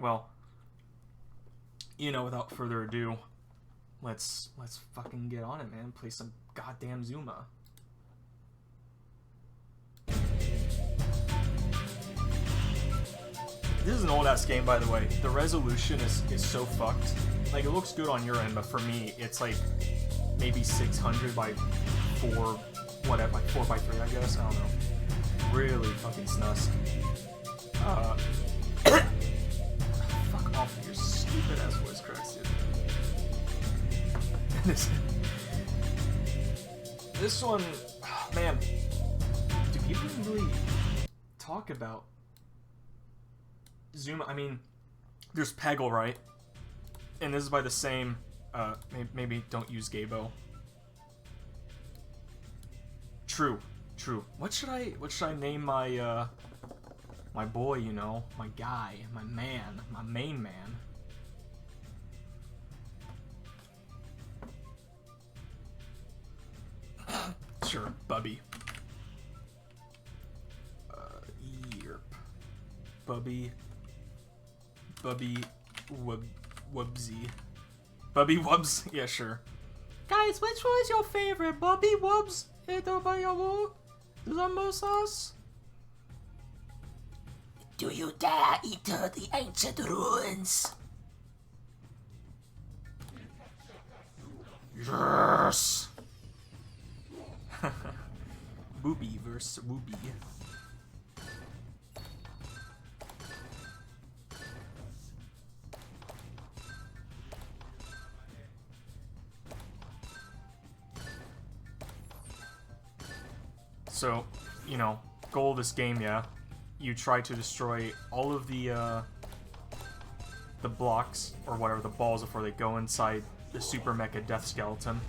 well, you know, without further ado, let's fucking get on it, man. Play some goddamn Zuma. This is an old-ass game, by the way. The resolution is so fucked. Like, it looks good on your end, but for me, it's like maybe 600 by 4, whatever, like 4 by 3, I guess. I don't know. Really fucking snus. Fuck off with your stupid-ass voice cracks, dude. This one, man, do people really talk about Zuma? I mean, there's Peggle, right? And this is by the same, maybe don't use Gabo. True. What should I name my, my boy, you know? My guy, my man, my main man? Sure, Bubby. Yerp. Bubby Wubsy. Bubby Wubs? Yeah, sure. Guys, which one is your favorite? Bubby Wubs? Sauce? Do you dare enter the ancient ruins? Yes! Booby versus Wooby. So, you know, goal of this game, yeah, you try to destroy all of the blocks, or whatever, the balls before they go inside the Super Mecha Death Skeleton.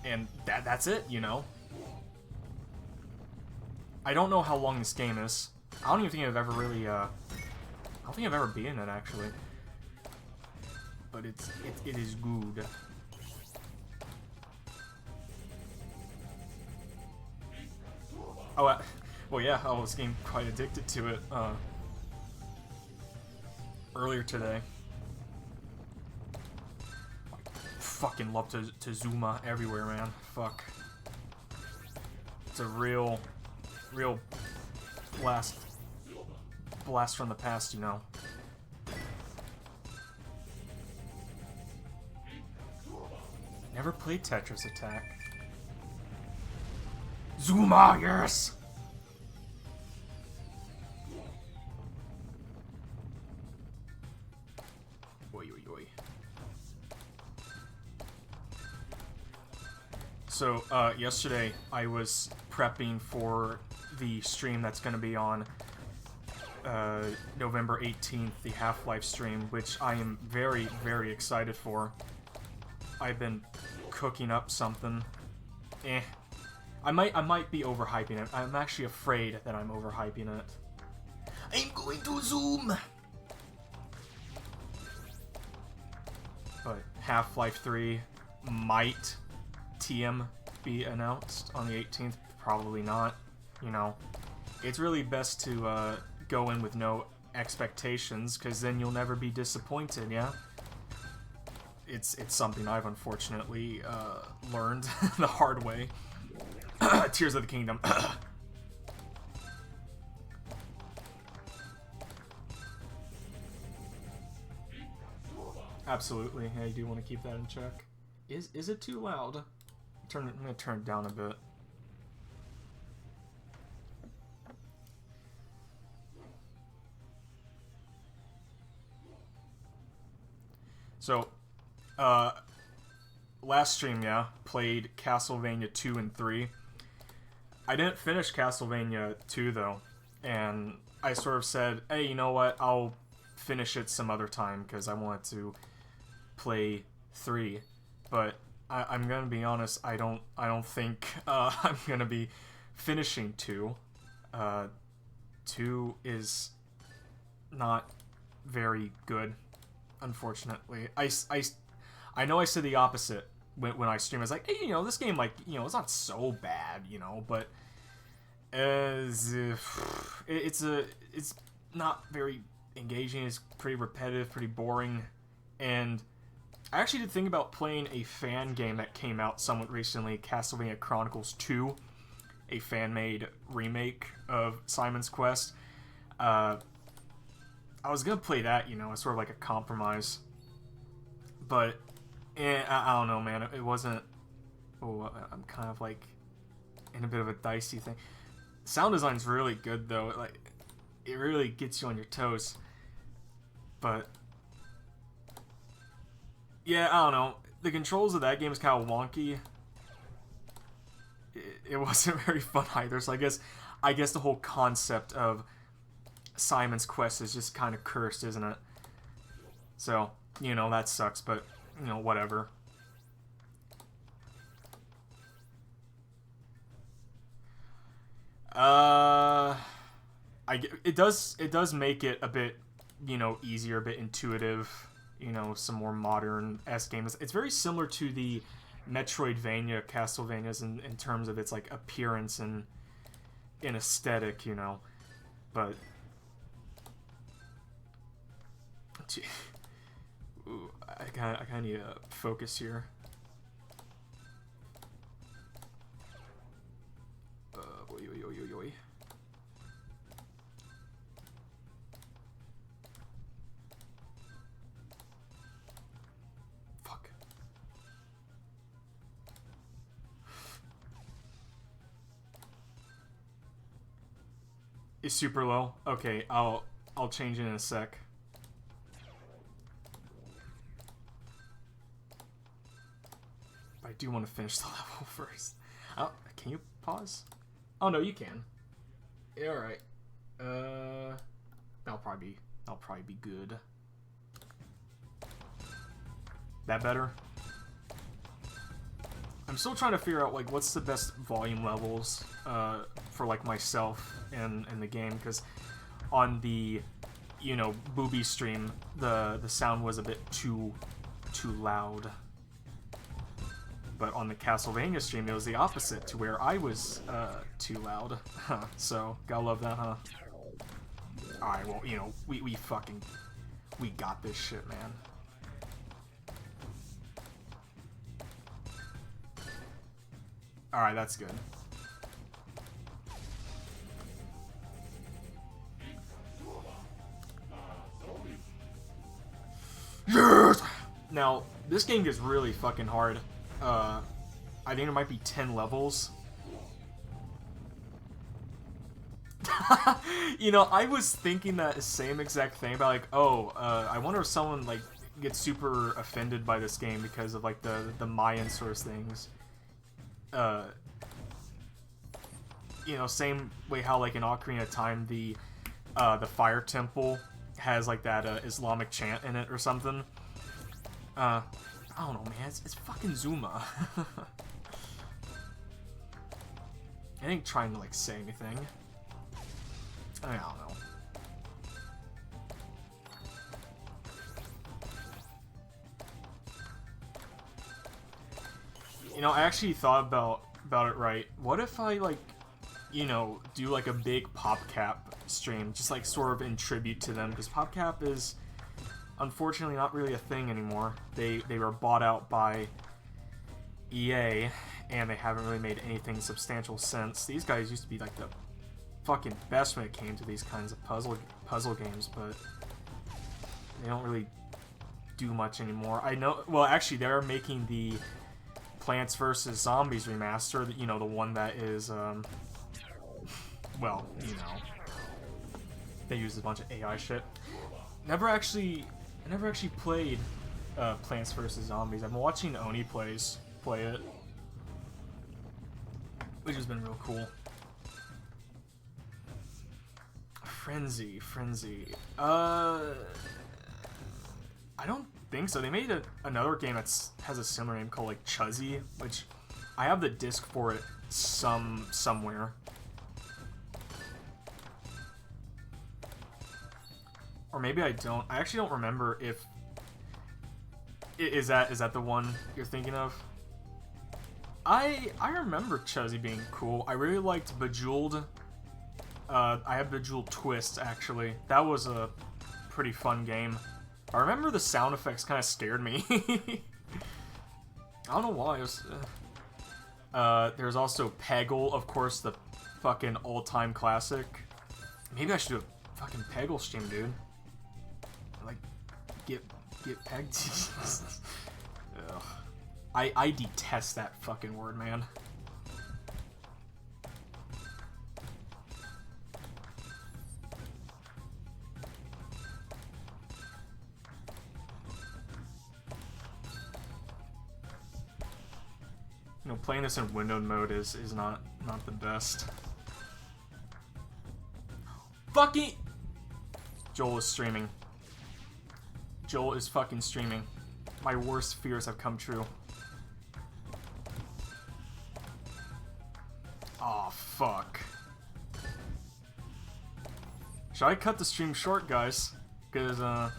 And that's it, you know? I don't know how long this game is. I don't even think I've ever really, I don't think I've ever beaten it, actually. But it is good. Oh, well, yeah, I was getting quite addicted to it, earlier today. I fucking love to Zuma everywhere, man. Fuck. It's a real blast from the past, you know. Never played Tetris Attack. Zuma, yes! Oi. So, yesterday I was prepping for the stream that's going to be on November 18th, the Half-Life stream, which I am very, very excited for. I've been cooking up something. I might be overhyping it. I'm actually afraid that I'm overhyping it. I'm going to zoom. But Half-Life 3 might TM be announced on the 18th. Probably not. You know, it's really best to go in with no expectations, because then you'll never be disappointed, yeah? It's something I've unfortunately learned the hard way. Tears of the Kingdom. Absolutely. Yeah, you do want to keep that in check. Is it too loud? I'm gonna turn it down a bit. So, last stream, yeah, played Castlevania 2 and 3. I didn't finish Castlevania 2, though, and I sort of said, hey, you know what, I'll finish it some other time, because I wanted to play 3, but I'm gonna be honest, I don't think I'm gonna be finishing 2. 2 is not very good, unfortunately. I know I said the opposite when I stream. I was like, hey, you know, this game, like, you know, it's not so bad, you know, but it's not very engaging. It's pretty repetitive, pretty boring, and I actually did think about playing a fan game that came out somewhat recently, Castlevania Chronicles 2, a fan-made remake of Simon's Quest. I was gonna play that, you know, as sort of like a compromise, but I don't know, man. It wasn't. Oh, I'm kind of like in a bit of a dicey thing. Sound design's really good though. It really gets you on your toes. But yeah, I don't know. The controls of that game is kind of wonky. It wasn't very fun either. So I guess the whole concept of Simon's Quest is just kind of cursed, isn't it? So, you know, that sucks, but, you know, whatever. It does make it a bit, you know, easier, a bit intuitive, you know, some more modern-esque games. It's very similar to the Metroidvania Castlevanias in terms of its, like, appearance and in aesthetic, you know, but ooh, I kind of need to focus here. Oy. Fuck. Is super low? Okay, I'll change it in a sec. I do want to finish the level first. Oh, can you pause? Oh no, you can. Yeah, all right. That'll probably be good. That better? I'm still trying to figure out like what's the best volume levels for like myself in the game, because on the, you know, booby stream the sound was a bit too loud. But on the Castlevania stream, it was the opposite, to where I was too loud. So, gotta love that, huh? Alright, well, you know, we got this shit, man. Alright, that's good. Yes! Now, this game gets really fucking hard. I think there might be 10 levels. You know, I was thinking that same exact thing about like, oh, I wonder if someone like gets super offended by this game because of like the Mayan source things. You know, same way how like in Ocarina of Time the Fire Temple has like that Islamic chant in it or something. I don't know, man. It's fucking Zuma. I ain't trying to like say anything. I don't know. You know, I actually thought about it right. What if I like, you know, do like a big PopCap stream, just like sort of in tribute to them, because PopCap is unfortunately not really a thing anymore. They were bought out by EA, and they haven't really made anything substantial since. These guys used to be like the fucking best when it came to these kinds of puzzle games, but they don't really do much anymore. I know, well, actually, they're making the Plants vs. Zombies remaster, you know, the one that is, well, you know, they use a bunch of AI shit. I never actually played Plants vs. Zombies. I've been watching Oni play it, which has been real cool. Frenzy. I don't think so. They made another game that has a similar name called like Chuzzy, which I have the disc for it somewhere. Or maybe I don't. I actually don't remember if is that the one you're thinking of? I remember Chuzzy being cool. I really liked Bejeweled. I have Bejeweled Twist actually. That was a pretty fun game. I remember the sound effects kind of scared me. I don't know why. It was, there's also Peggle, of course, the fucking all-time classic. Maybe I should do a fucking Peggle stream, dude. Like, get pegged. Ugh. I detest that fucking word, man. You know, playing this in windowed mode is not the best. Fucking Joel is streaming. Joel is fucking streaming. My worst fears have come true. Aw, fuck. Should I cut the stream short, guys? Because, oh,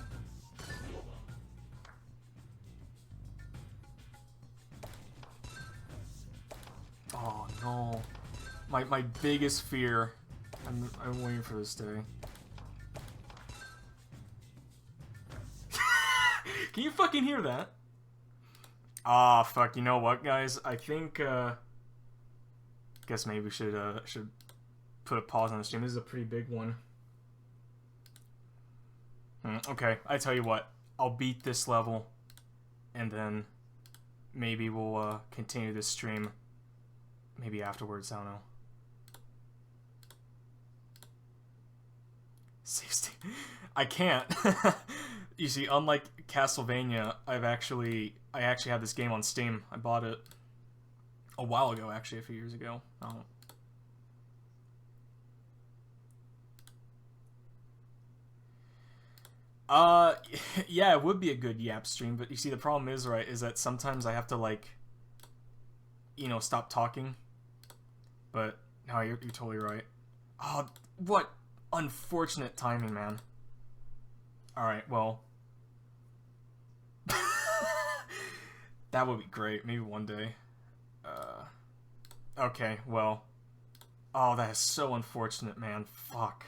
no. My biggest fear. I'm waiting for this day. Can you fucking hear that? Ah, fuck. You know what, guys? I think, guess maybe we should put a pause on the stream. This is a pretty big one. Okay, I tell you what. I'll beat this level, and then maybe we'll continue this stream. Maybe afterwards. I don't know. I can't. You see, unlike Castlevania, I actually have this game on Steam. I bought it a while ago, actually, a few years ago. Yeah, it would be a good Yap stream, but you see, the problem is, right, is that sometimes I have to, like, you know, stop talking. But, no, you're totally right. Oh, what unfortunate timing, man. Alright, well. That would be great. Maybe one day. Okay, well. Oh, that is so unfortunate, man. Fuck.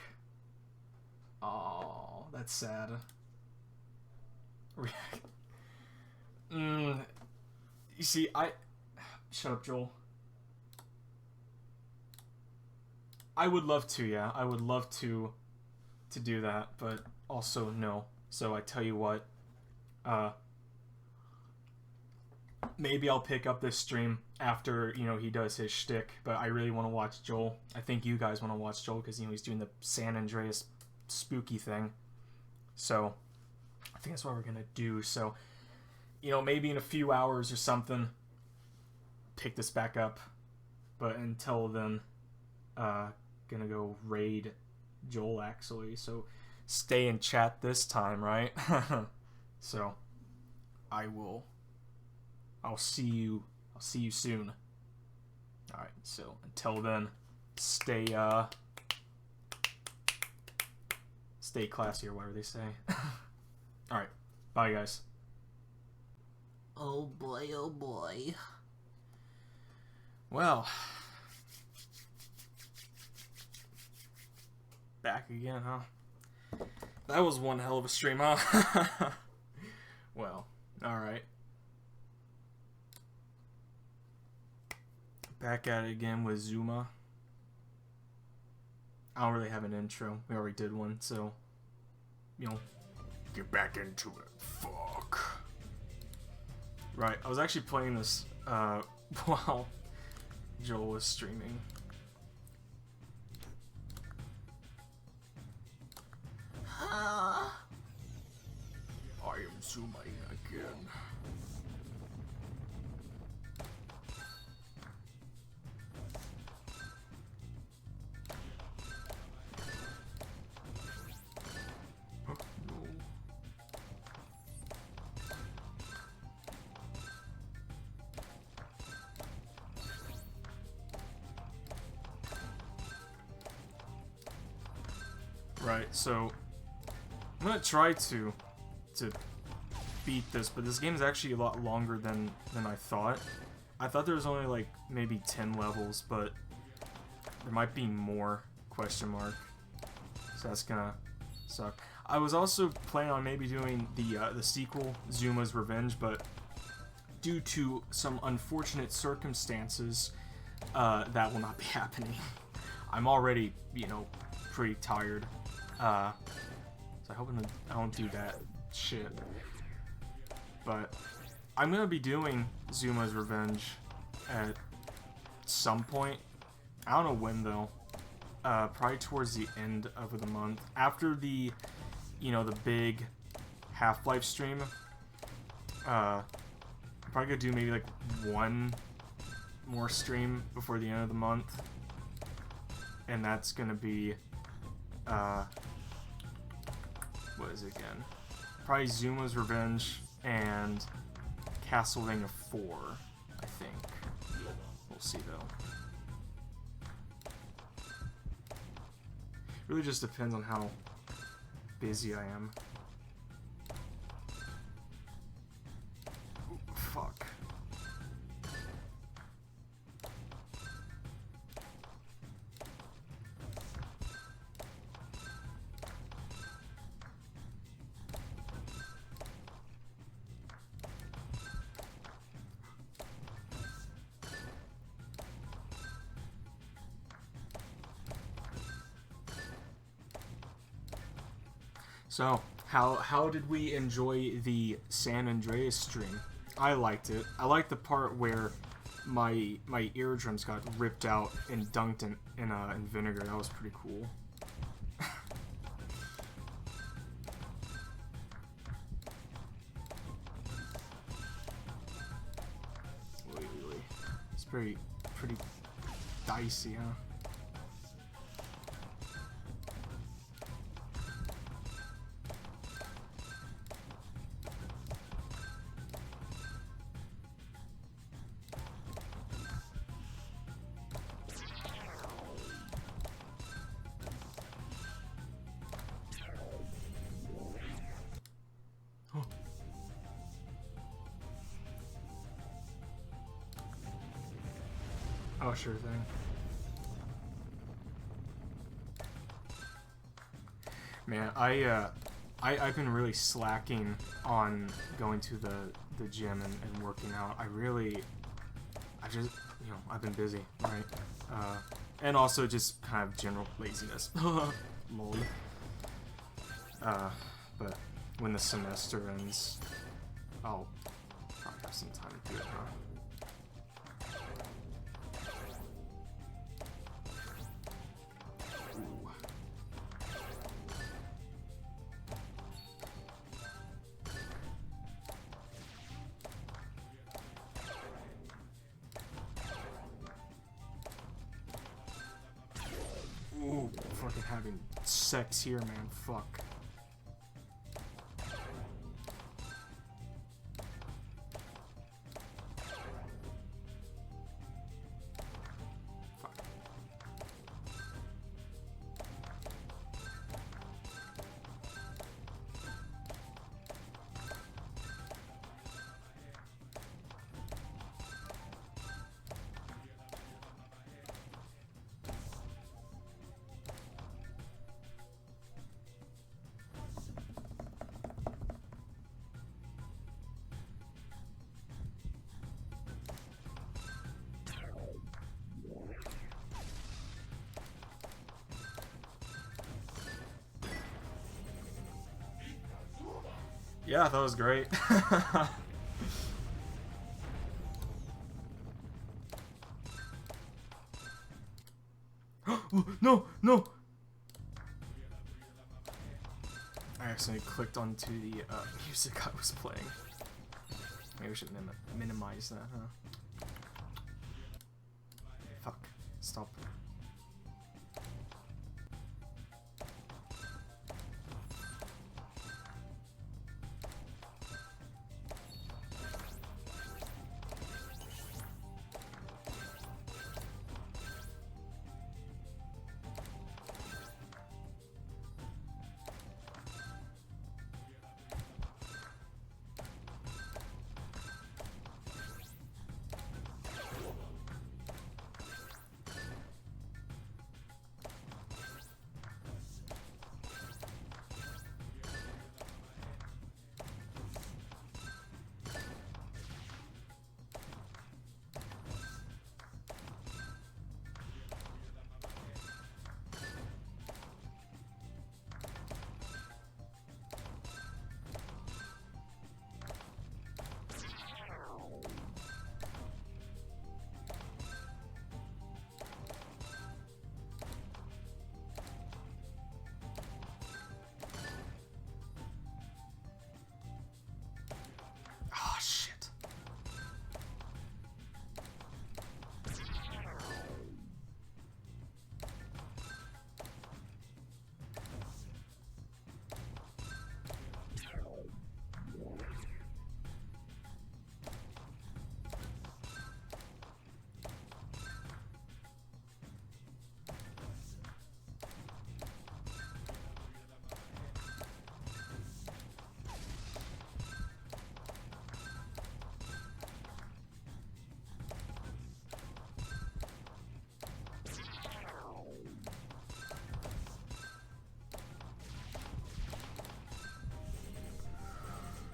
Oh, that's sad. You see, Shut up, Joel. I would love to, yeah. I would love to do that, but also no. So I tell you what, maybe I'll pick up this stream after, you know, he does his shtick, but I really want to watch Joel. I think you guys want to watch Joel because, you know, he's doing the San Andreas spooky thing. So I think that's what we're going to do. So, you know, maybe in a few hours or something, pick this back up. But until then, gonna go raid Joel, actually. So stay in chat this time, right? So I'll see you soon. Alright, so until then, stay classy, or whatever they say. Alright, bye guys. Oh boy, oh boy. Well, back again, huh? That was one hell of a stream, huh? Well, alright. Back at it again with Zuma. I don't really have an intro. We already did one, so, you know, get back into it. Fuck. Right, I was actually playing this, while Joel was streaming. I am zuma-ing again. Oh, no. Right, so I'm gonna try to beat this, but this game is actually a lot longer than I thought. I thought there was only like maybe 10 levels, but there might be more, question mark. So that's gonna suck. I was also planning on maybe doing the sequel, Zuma's Revenge, but due to some unfortunate circumstances, that will not be happening. I'm already, you know, pretty tired. So I hope I don't do that shit. But I'm gonna be doing Zuma's Revenge at some point. I don't know when though. Probably towards the end of the month. After the, you know, the big Half-Life stream. I'm probably gonna do maybe like one more stream before the end of the month. And that's gonna be, what is it again? Probably Zuma's Revenge and Castlevania 4, I think. We'll see though. Really just depends on how busy I am. Ooh, fuck. So, how did we enjoy the San Andreas stream? I liked it. I liked the part where my eardrums got ripped out and dunked in vinegar. That was pretty cool. It's pretty dicey, huh? Oh, sure thing. Man, I've been really slacking on going to the gym and working out. I just, you know, I've been busy, right? And also just kind of general laziness. Lol. But when the semester ends, I'll probably have some time to do it, huh? Ooh, fucking having sex here, man. Fuck. Yeah, that was great. No, no! I accidentally clicked onto the music I was playing. Maybe we should minimize that, huh? Fuck. Stop.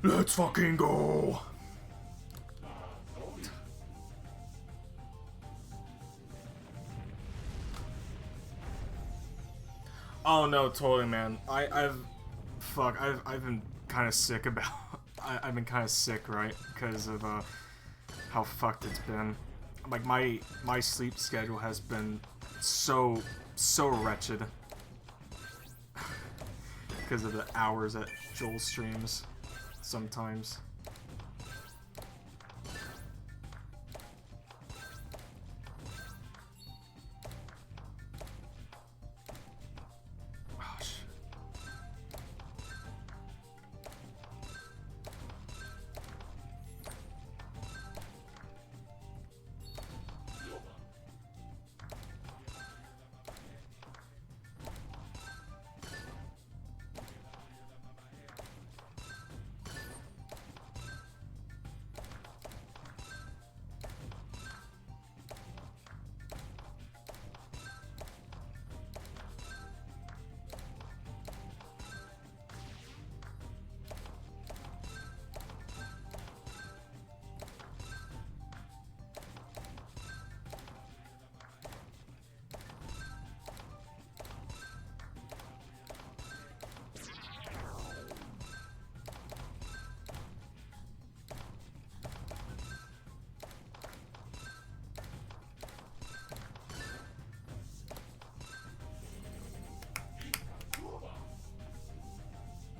Let's fucking go! Oh no, totally, man. I've been kind of sick about. I've been kind of sick, right, because of how fucked it's been. Like my sleep schedule has been so wretched because of the hours that Joel streams sometimes.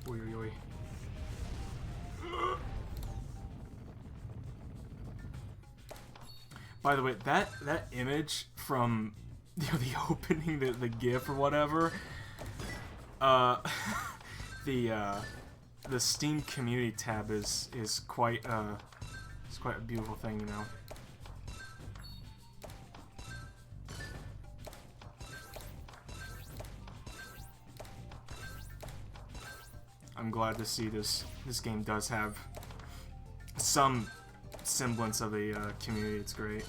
Oy, oy, oy. By the way, that image from the opening, the GIF or whatever, the Steam community tab is quite it's quite a beautiful thing, you know. I'm glad to see this game does have some semblance of a community. It's great.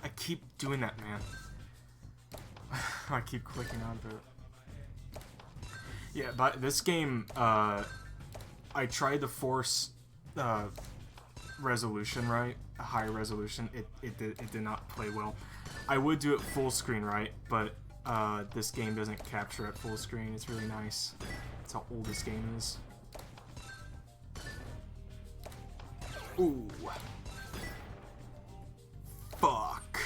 I keep doing that, man. I keep clicking onto it. Yeah, but this game, I tried to force resolution, right? A higher resolution. It did not play well. I would do it full screen, right? But this game doesn't capture at full screen. It's really nice. That's how old this game is. Ooh. Fuck.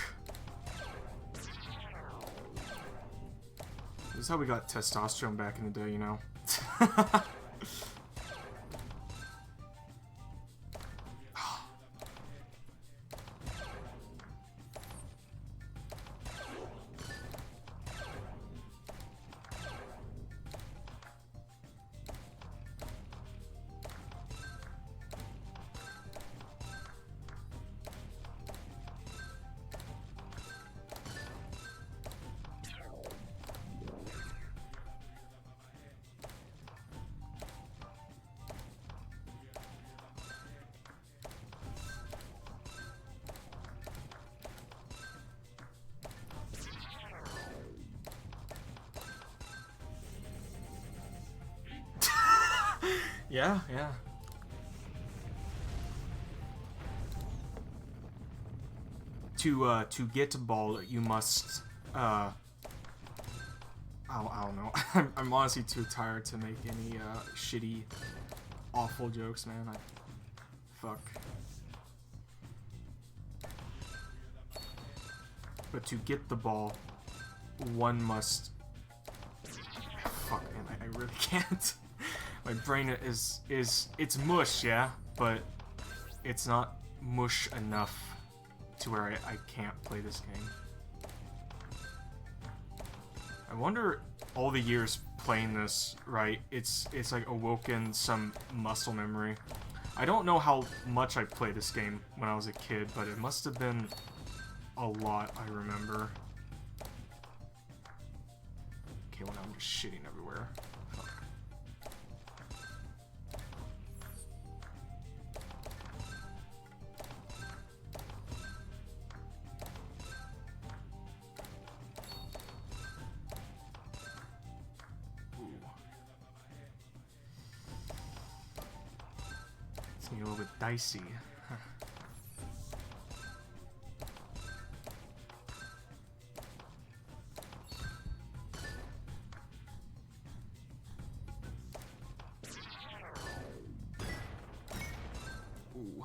This is how we got testosterone back in the day, you know? Yeah, yeah. To get a ball, you must I don't know. I'm honestly too tired to make any shitty, awful jokes, man. Fuck. But to get the ball, one must. Fuck, man. I really can't. My brain is it's mush, yeah, but it's not mush enough to where I can't play this game. I wonder, all the years playing this, right, it's like awoken some muscle memory. I don't know how much I played this game when I was a kid, but it must have been a lot, I remember. Okay, well now I'm just shitting everywhere. Fuck. It's getting a little bit dicey. Ooh.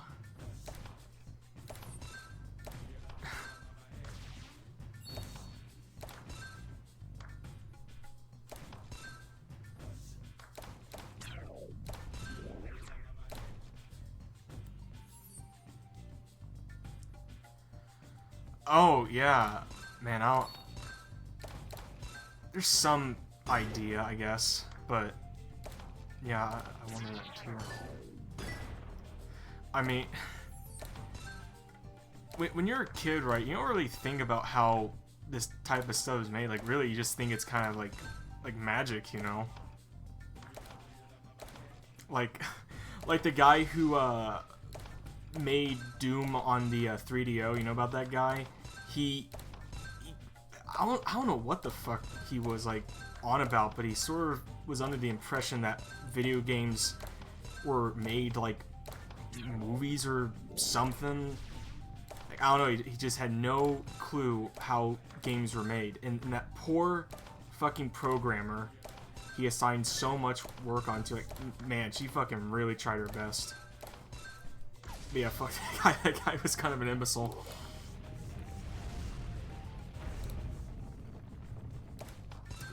Oh, yeah. Man, there's some idea, I guess, but yeah, I wanted that too. I mean, when you're a kid, right, you don't really think about how this type of stuff is made. Like, really, you just think it's kind of like magic, you know? Like the guy who made Doom on the 3DO, you know about that guy? I don't know what the fuck he was like on about, but he sort of was under the impression that video games were made like movies or something. Like, I don't know, he just had no clue how games were made. And that poor fucking programmer he assigned so much work onto, like, man, she fucking really tried her best. But yeah, fuck that guy. That guy was kind of an imbecile.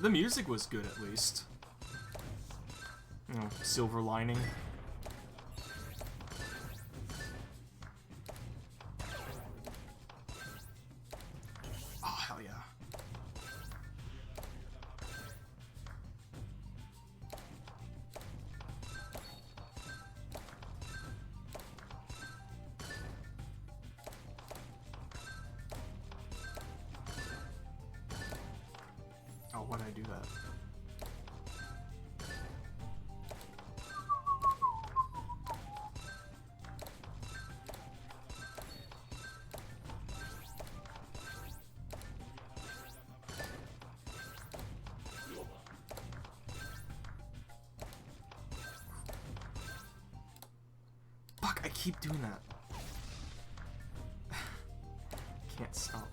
The music was good, at least. Silver lining. Oh, hell yeah. Oh, why'd I do that? Fuck, I keep doing that. Can't stop.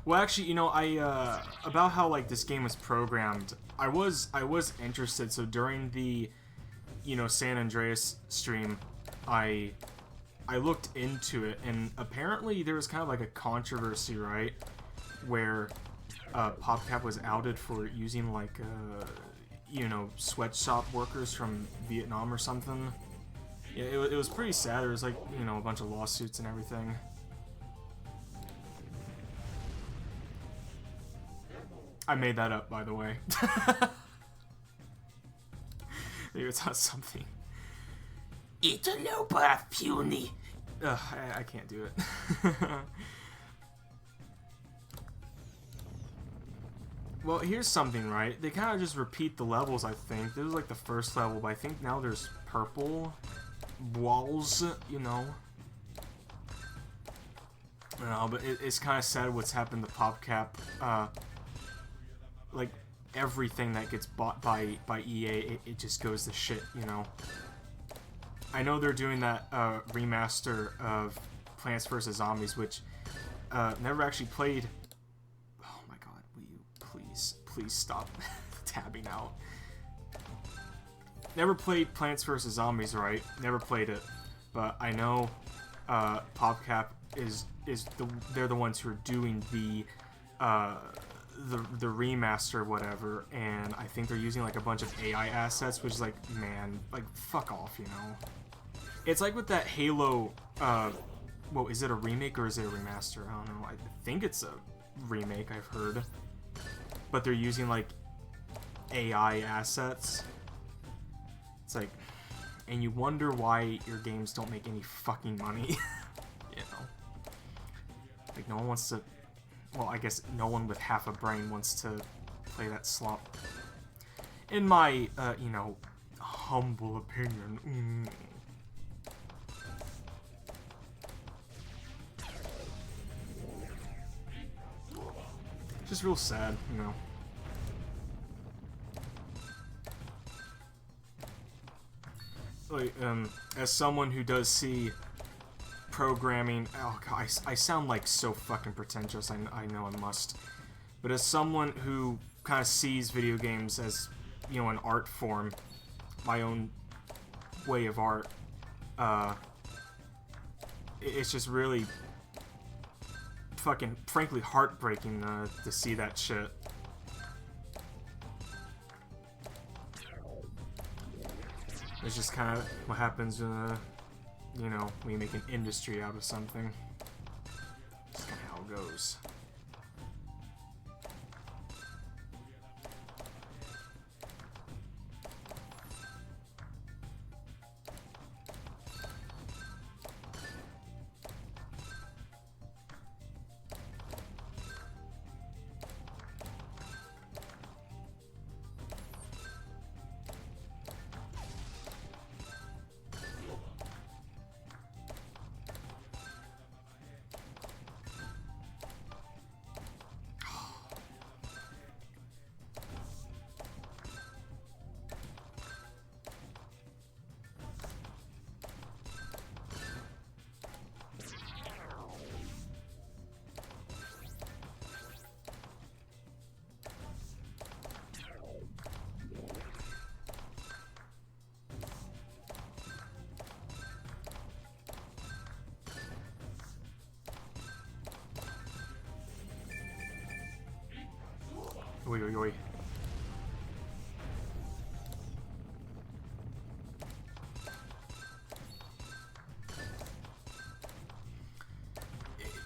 Well, actually, you know, I about how like this game was programmed. I was interested. So during the, you know, San Andreas stream, I looked into it, and apparently there was kind of like a controversy, right, where PopCap was outed for using like you know, sweatshop workers from Vietnam or something. Yeah, it was pretty sad. There was like, you know, a bunch of lawsuits and everything. I made that up, by the way. Maybe it's not something. Italo para puny. Ugh, I can't do it. Well, here's something, right? They kind of just repeat the levels, I think. This was like the first level, but I think now there's purple walls, you know. I don't know, but it's kind of sad what's happened to PopCap. Like, everything that gets bought by EA, it just goes to shit, you know. I know they're doing that remaster of Plants vs. Zombies, which never actually played. Oh my god, will you please stop tabbing out. Never played Plants vs. Zombies, right? Never played it, but I know PopCap they're the ones who are doing the remaster, whatever, and I think they're using like a bunch of AI assets, which is like, man, like fuck off, you know. It's like with that Halo, well, is it a remake or is it a remaster? I don't know. I think it's a remake, I've heard, but they're using like AI assets. It's like, and you wonder why your games don't make any fucking money. You know, like no one wants to. Well, I guess no one with half a brain wants to play that slump. In my, you know, humble opinion. Just real sad, you know. Like, as someone who does see programming, oh god, I sound like so fucking pretentious, I know I must, but as someone who kind of sees video games as, you know, an art form, my own way of art, it's just really fucking, frankly, heartbreaking to see that shit. It's just kind of what happens, you know, when you make an industry out of something. Just kind of how it goes. Oi, oi, oi.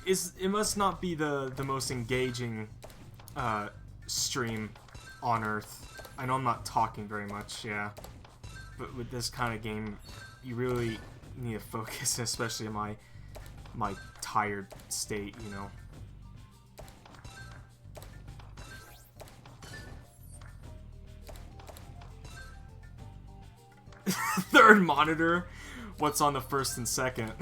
It must not be the most engaging stream on Earth. I know I'm not talking very much, yeah, but with this kind of game, you really need to focus, especially in my tired state, you know. Third monitor? What's on the first and second?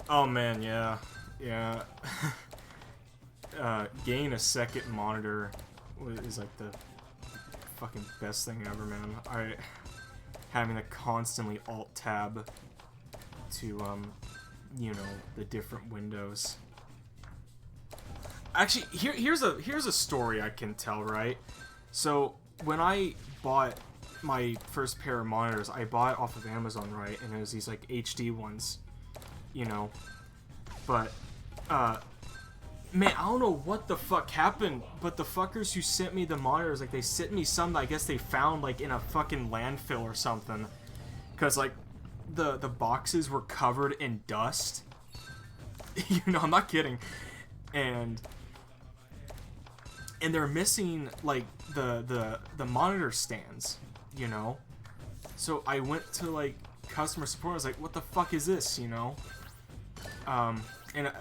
Oh man, yeah. Getting a second monitor is like the fucking best thing ever, man. Having to constantly alt-tab to, you know, the different windows. Actually, here's a story I can tell, right? So when I bought my first pair of monitors, I bought it off of Amazon, right? And it was these like HD ones, you know. But man, I don't know what the fuck happened, but the fuckers who sent me the monitors, like, they sent me some that I guess they found like in a fucking landfill or something, because like the boxes were covered in dust. You know, I'm not kidding. And they're missing like the monitor stands, you know. So I went to like customer support. I was like, what the fuck is this, you know? And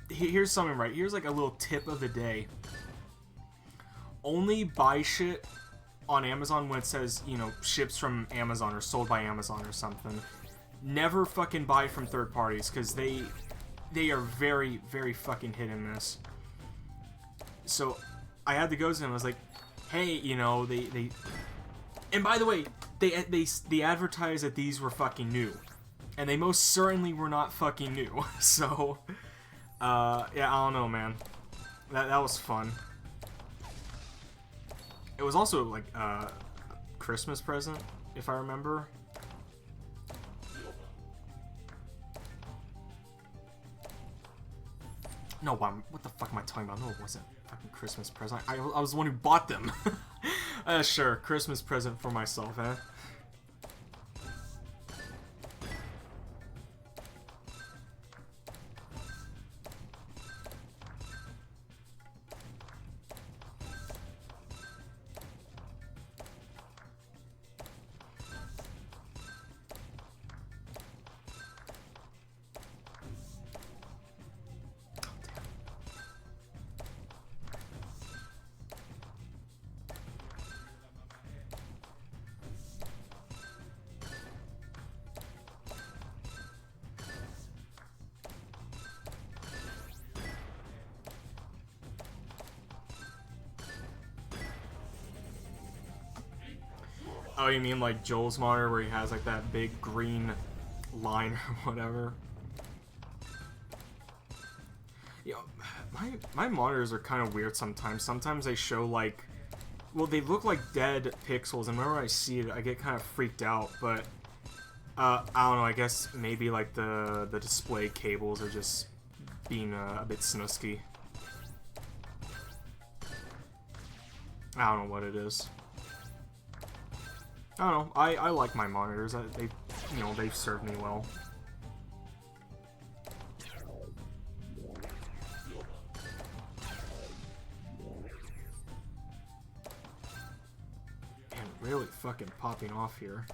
here's something, right? Here's like a little tip of the day. Only buy shit on Amazon when it says, you know, ships from Amazon or sold by Amazon or something. Never fucking buy from third parties, because they are very, very fucking hit and miss. So I had to go to them. I was like, hey, you know, they and by the way, they advertised that these were fucking new, and they most certainly were not fucking new. So yeah, I don't know, man. That was fun. It was also like a Christmas present, if I remember. No, what the fuck am I talking about? No, it wasn't a fucking Christmas present. I was the one who bought them. Sure, Christmas present for myself, eh? Oh, you mean like Joel's monitor where he has like that big green line or whatever? You know, my monitors are kind of weird sometimes. Sometimes they show like, well, they look like dead pixels, and whenever I see it, I get kind of freaked out. But I don't know. I guess maybe like the display cables are just being a bit snusky. I don't know what it is. I don't know. I like my monitors. They, you know, they've served me well. Man, really fucking popping off here.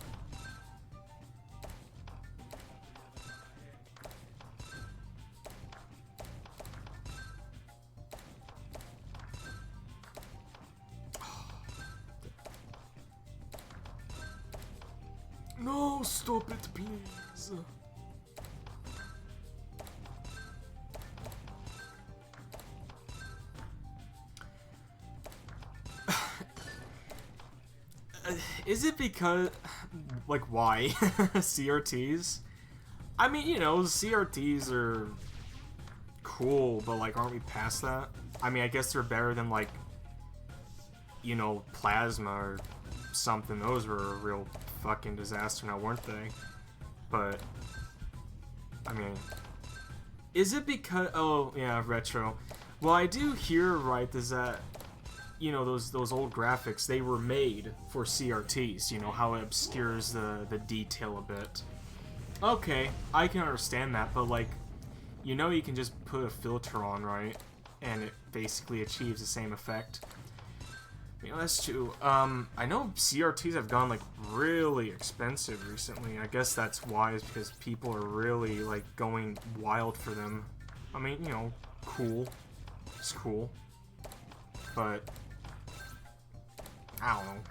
No, stop it, please. Is it because, like, why? CRTs? I mean, you know, CRTs are cool, but, like, aren't we past that? I mean, I guess they're better than, like, you know, plasma or something. Those were a real fucking disaster now, weren't they? But I mean, is it because, oh yeah, retro. Well, I do hear, right, is that, you know, those old graphics, they were made for CRTs, you know, how it obscures the detail a bit. Okay, I can understand that, but like, you know, you can just put a filter on, right, and it basically achieves the same effect. You know, that's true. I know CRTs have gone, like, really expensive recently. I guess that's why, is because people are really, like, going wild for them. I mean, you know, cool. It's cool. But I don't know.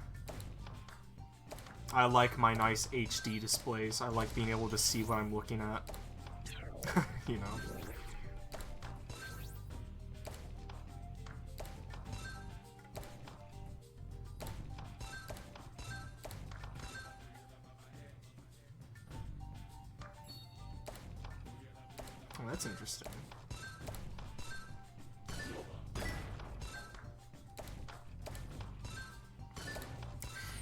I like my nice HD displays. I like being able to see what I'm looking at. You know. Oh, that's interesting.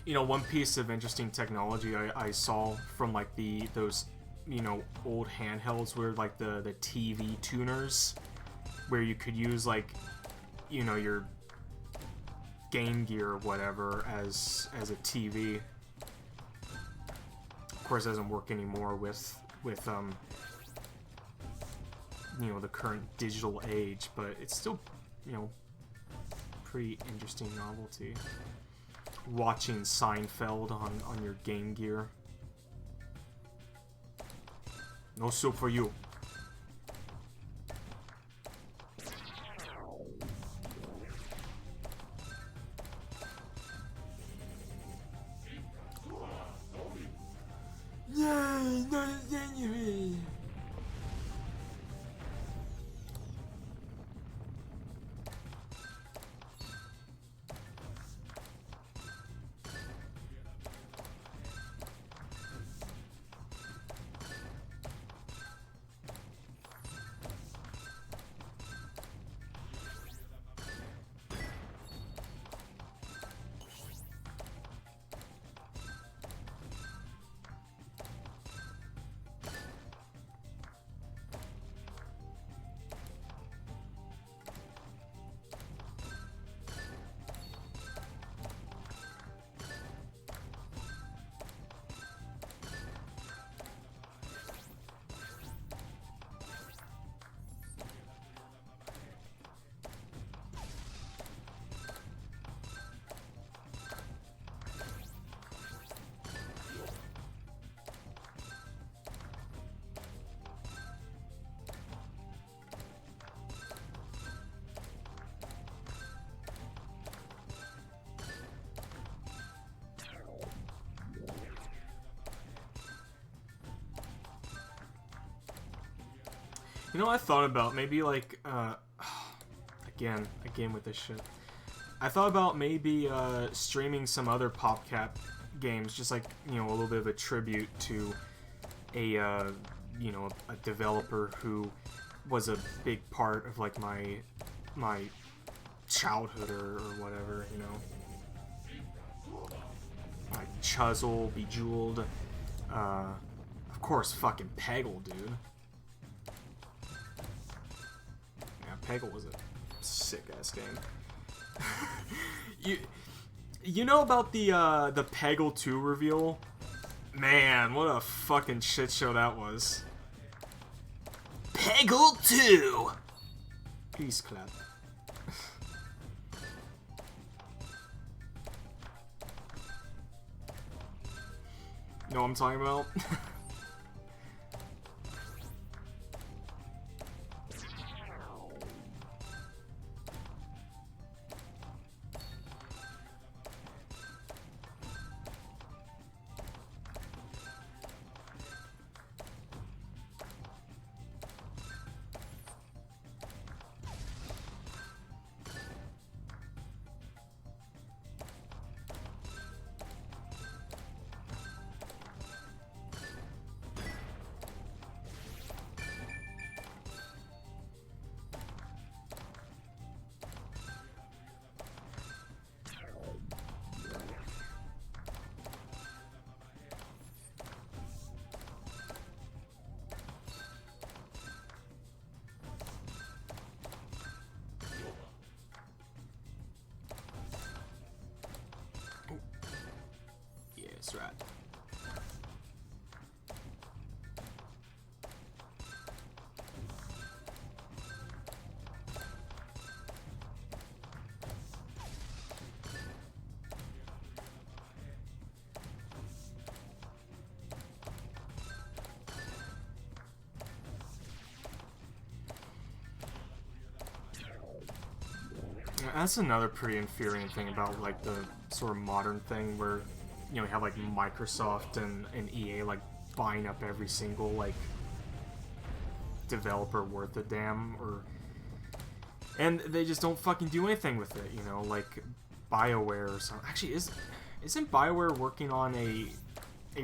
You know, one piece of interesting technology I saw from like those, you know, old handhelds were like the TV tuners, where you could use like, you know, your Game Gear or whatever as a TV. Of course, it doesn't work anymore with you know, the current digital age, but it's still, you know, pretty interesting novelty. Watching Seinfeld on your Game Gear. No soup for you. Yay, not a You know what I thought about? Maybe like, again with this shit. I thought about maybe streaming some other PopCap games, just like, you know, a little bit of a tribute to a, you know, a developer who was a big part of like my childhood or whatever, you know. Like Chuzzle, Bejeweled, of course, fucking Peggle, dude. Peggle was a sick-ass game. You know about the Peggle 2 reveal? Man, what a fucking shit show that was. Peggle 2! Peace clap. You know what I'm talking about? That's right. That's another pretty infuriating thing about like the sort of modern thing where, you know, you have like Microsoft and EA like buying up every single like developer worth a damn, and they just don't fucking do anything with it, you know, like BioWare or something. Actually, isn't BioWare working on a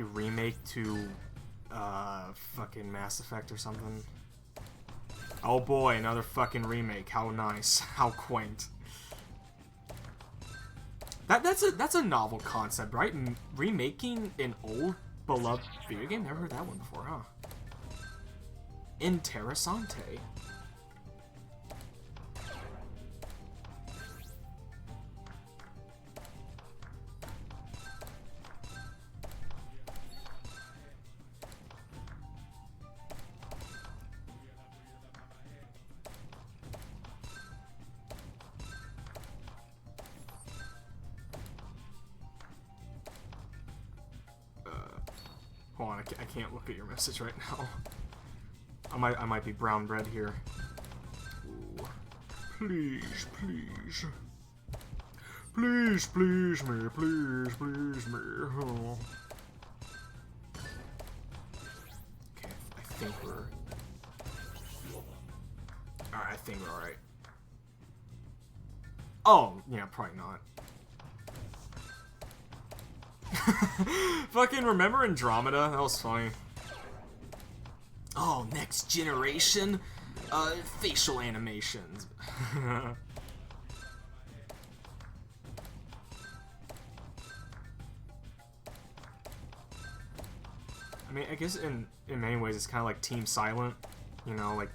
remake to fucking Mass Effect or something? Oh boy, another fucking remake. How nice. How quaint. That's a novel concept, right? Remaking an old beloved video game. Never heard that one before, huh? Interessante. Hold on, I can't look at your message right now. I might be brown bread here. Ooh. Please, please. Please, please me, please, please me. Oh. Okay, I think we're... Alright, I think we're alright. Oh, yeah, probably not. Fucking remember Andromeda? That was funny. Oh, next generation? Facial animations. I mean, I guess in many ways it's kind of like Team Silent. You know, like,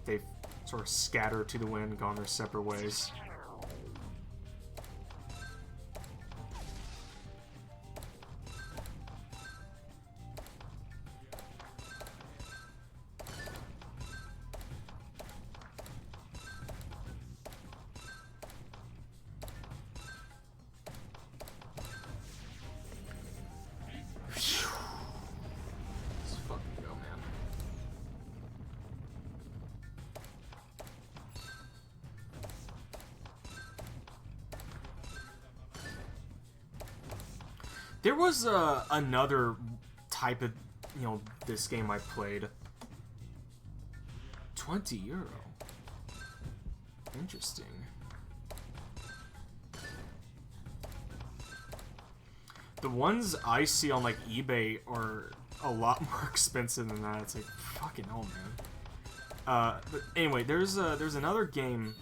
they've sort of scattered to the wind, gone their separate ways. There was another type of, you know, this game I played. €20. Interesting. The ones I see on like eBay are a lot more expensive than that. It's like fucking hell, man. But anyway, there's another game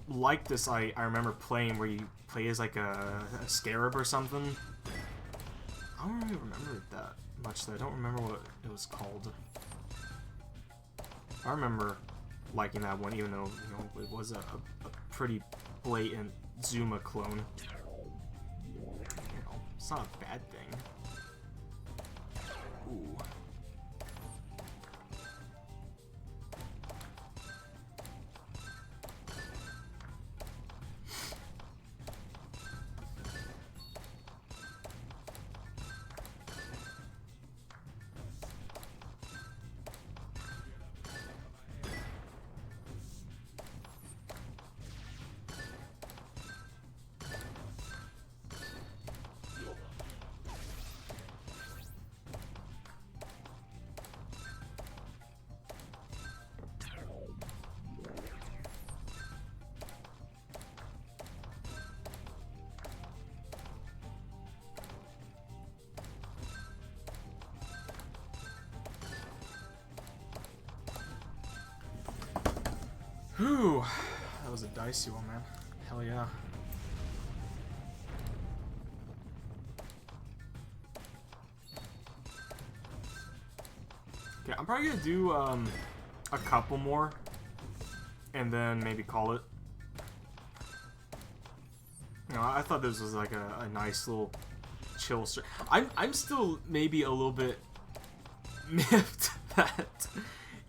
like this I remember playing where you play as like a scarab or something. I don't really remember it that much, though. I don't remember what it was called. I remember liking that one, even though, you know, it was a pretty blatant Zuma clone. You know, it's not a bad thing. Ooh. Whew, that was a dicey one, man. Hell yeah. Okay, I'm probably gonna do a couple more, and then maybe call it. You know, I thought this was like a nice little chill stream. I'm still maybe a little bit miffed that,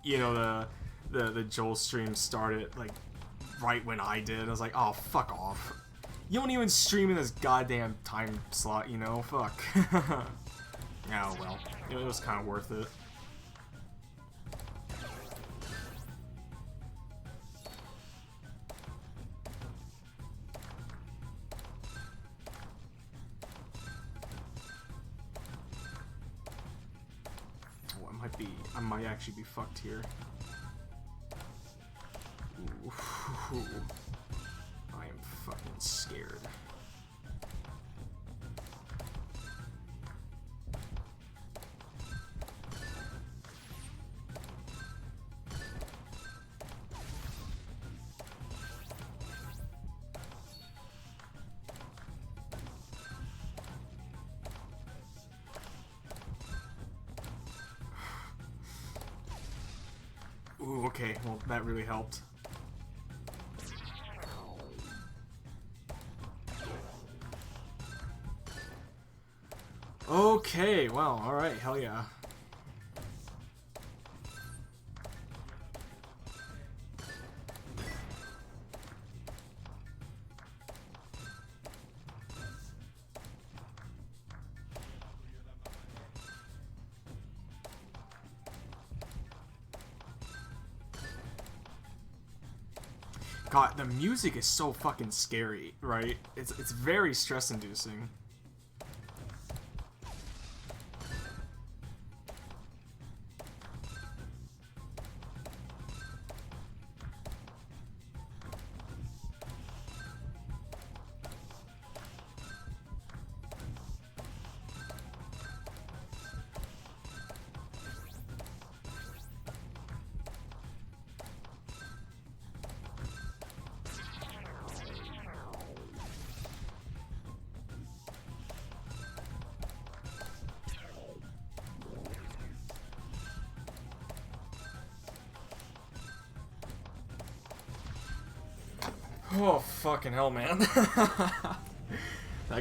you know, the Joel stream started like right when I did. I was like, oh, fuck off. You don't even stream in this goddamn time slot, you know? Fuck. Oh well, it was kind of worth it. Oh, I might actually be fucked here. Ooh. I am fucking scared. Ooh, okay. Well, that really helped. Okay, wow, alright, hell yeah. God, the music is so fucking scary, right? It's very stress-inducing. Oh, fucking hell, man. That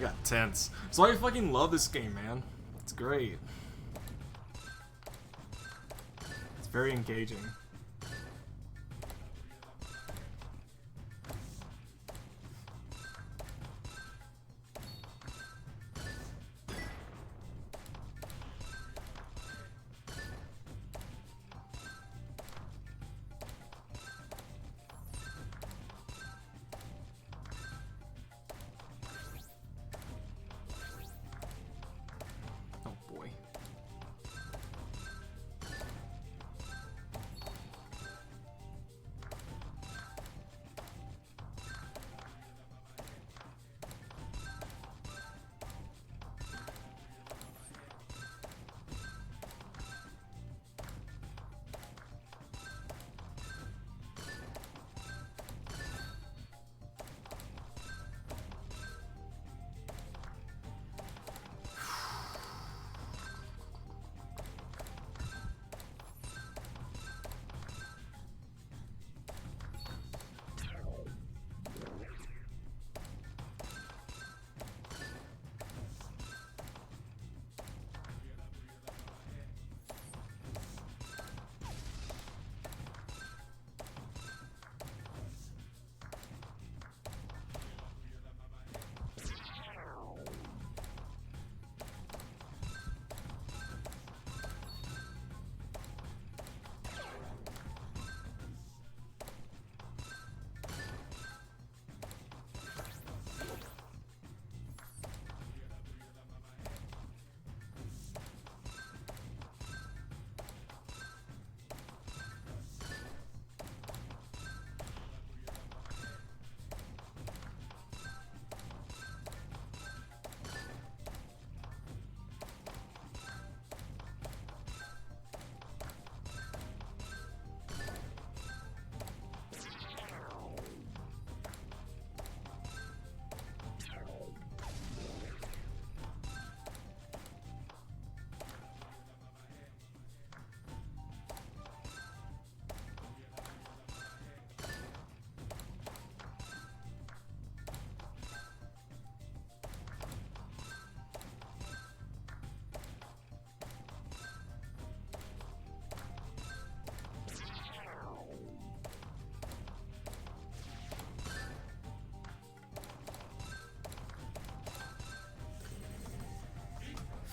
got tense. So I fucking love this game, man. It's great. It's very engaging.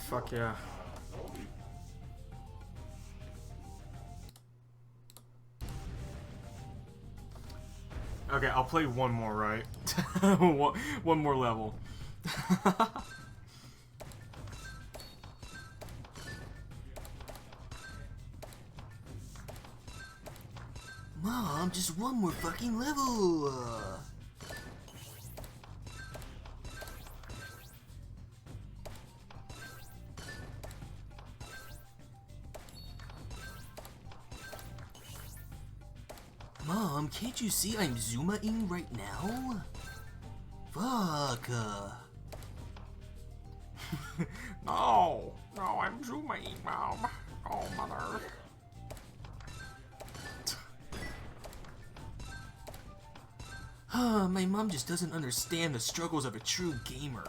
Fuck yeah. Okay, I'll play one more, right? one more level. Mom, just one more fucking level. Mom, can't you see I'm zuma-ing right now? Fuck. No, I'm zuma-ing, Mom. Oh, mother. My mom just doesn't understand the struggles of a true gamer.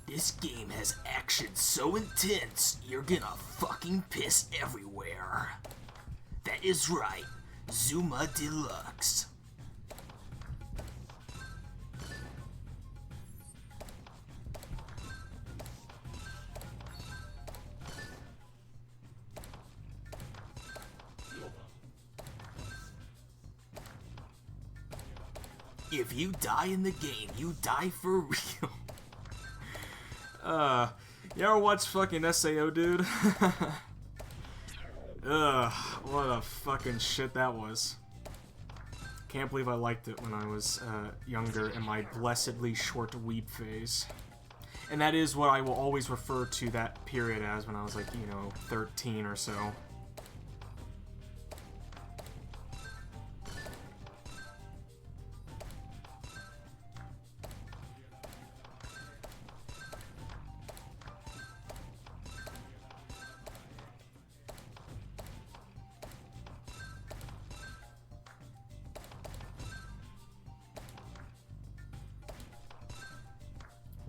This game has action so intense, you're gonna fucking piss everywhere. That is right, Zuma Deluxe. If you die in the game, you die for real. You ever watch fucking SAO, dude? Ugh, what a fucking shit that was. Can't believe I liked it when I was younger in my blessedly short weeb phase. And that is what I will always refer to that period as, when I was like, you know, 13 or so.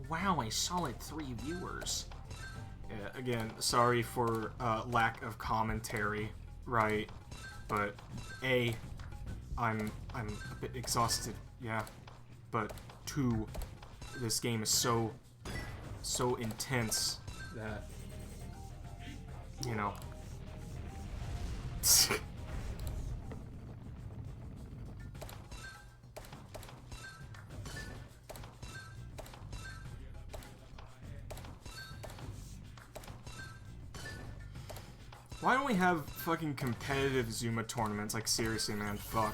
Wow, a solid 3 viewers. Yeah, again, sorry for lack of commentary, right? But A, I'm a bit exhausted, yeah. But 2, this game is so intense that, you know. Why don't we have fucking competitive Zuma tournaments? Like, seriously, man, fuck.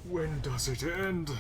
When does it end?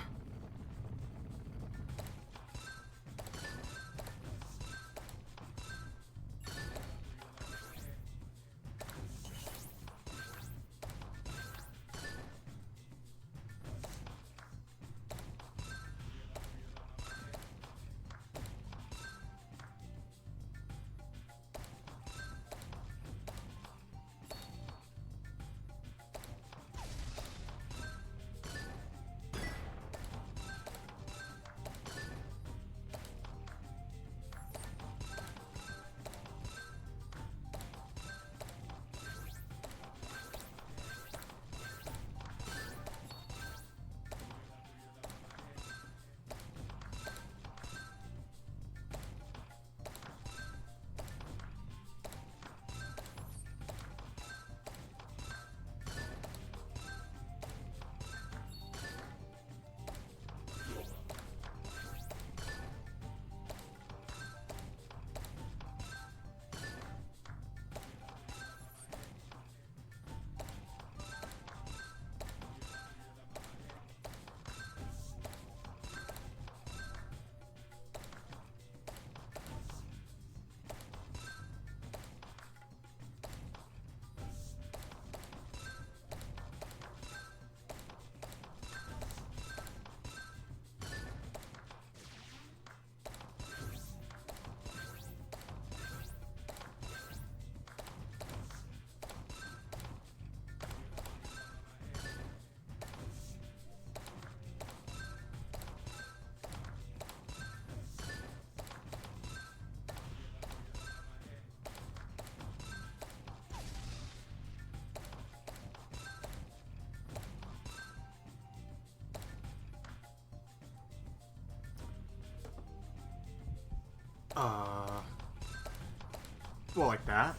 Well, like that.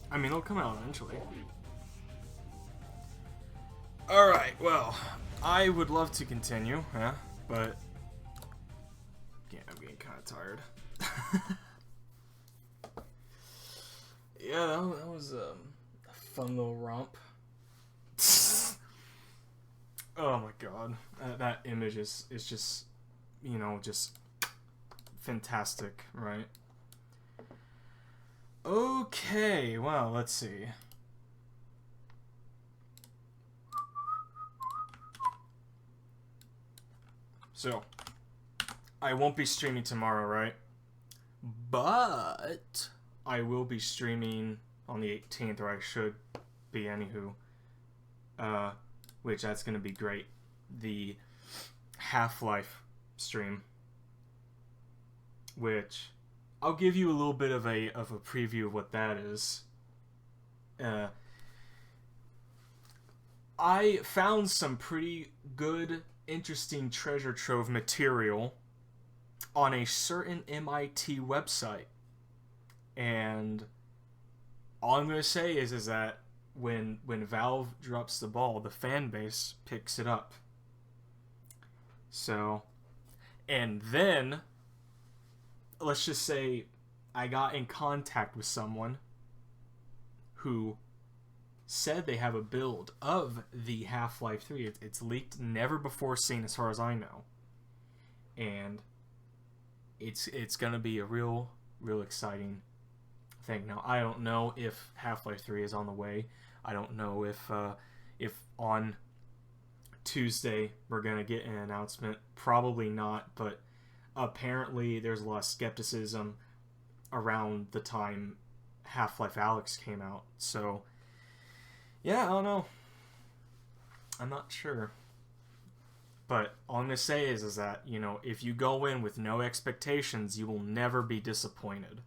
I mean, it'll come out eventually. Alright, well, I would love to continue, yeah, but yeah, I'm getting kind of tired. Yeah, that was a fun little romp. Oh my god, that image is just, you know, just fantastic, right? Okay, well, let's see. So, I won't be streaming tomorrow, right? But I will be streaming on the 18th, or I should be, anywho. Which that's gonna be great. The Half-Life stream, which I'll give you a little bit of a preview of what that is. I found some pretty good, interesting treasure trove material on a certain MIT website, and all I'm gonna say is that when Valve drops the ball, the fan base picks it up. So, and then let's just say I got in contact with someone who said they have a build of the Half-Life 3. It's leaked, never before seen as far as I know. And it's gonna be a real exciting thing. Now, I don't know if Half-Life 3 is on the way. I don't know if on Tuesday we're gonna get an announcement. Probably not, but apparently there's a lot of skepticism around the time Half-Life Alyx came out. So, yeah, I don't know. I'm not sure. But all I'm going to say is that, you know, if you go in with no expectations, you will never be disappointed.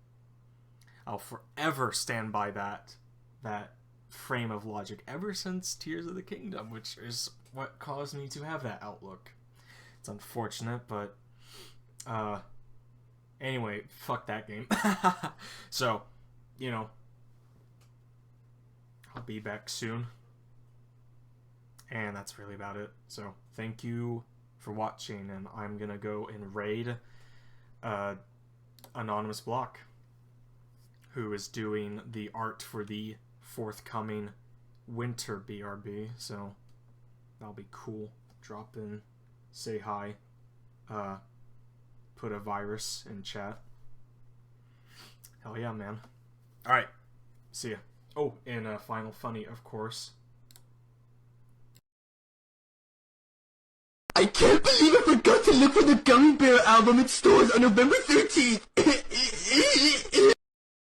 I'll forever stand by that frame of logic ever since Tears of the Kingdom, which is what caused me to have that outlook. It's unfortunate, but anyway, fuck that game. So, you know, I'll be back soon. And that's really about it. So, thank you for watching, and I'm gonna go and raid Anonymous Block, who is doing the art for the forthcoming winter BRB, so that'll be cool. Drop in, say hi, put a virus in chat. Hell yeah, man. Alright, see ya. Oh, and Final Funny, of course. I can't believe I forgot to look for the Gummy Bear album in stores on November 13th.